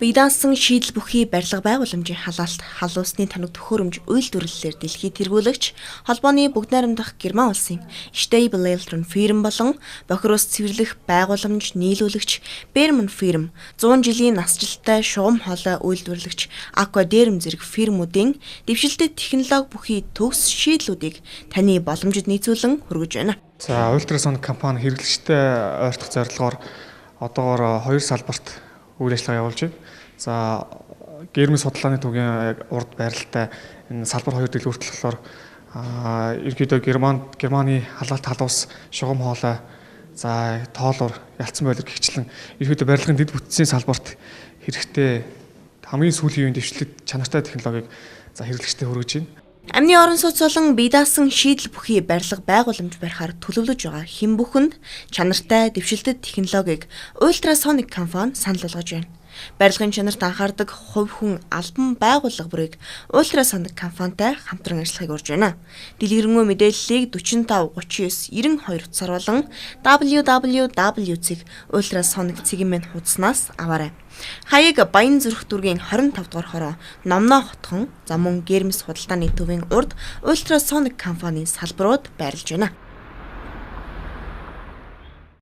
Бие даасан шийдэл бүхий барилга байгууламжийн халаалт халуусны тоног төхөөрөмж үйлдвэрлэлээр дэлхийд тэргүүлэгч холбооны бүгд найрамдах Герман улсын Stable Electron фирм болон бохирос цэвэрлэх байгууламж нийлүүлэгч Berman фирм 100 жилийн насжилттай шугам хоолой үйлдвэрлэгч Aquaderm зэрэг фирмүүдийн дэвшилтэт технологи бүхий төгс шийдлүүдийг таны боломжид нийцүүлэн хүргэж байна. За ультрасон компани хэрэглэгчтэй ойртох зорилгоор одоогоор 2 салбарт үйл ажиллагаа явуулж байна. За герман судалгааны төвийн урд байралтай энэ салбар 2 дэлгүүртэл болохоор ерөнхийдөө Германы халаалт халуус шугам хоолой за тоолуур ялцсан бойлор гихчлэн ерөнхийдөө барилгын дэд бүтцийн салбарт хэрэгтэй хамгийн сүүлийн үеийн дэвшлэлт чанартай технологиг за хэрэглэгчтэй хүргэж байна. Амны орон сууц болон бие даасан шийдэл бүхий барилга байгууламж барихаар төлөвлөж байгаа хэн бүхэнд чанартай дэвшилтэт технологиг ультрасоник компани санал болгож байна. Барилгын чанарт анхаардаг хувь хүн албан байгууллага бүрийг ультрасоник компанитай хамтран ажиллахыг урьж байна. Дэлгэрэнгүй мэдээллийг 45 39 92 утсаар болон www.ultrasonic.cg-ийн хуудаснаас аваарай. Хаяг Баян зүрх дүүргийн 25 дугаар хороо Номноо хотхон за мөн Гермес худалдааны төвийн урд ультрасоник компанийн салбарууд байрлаж байна.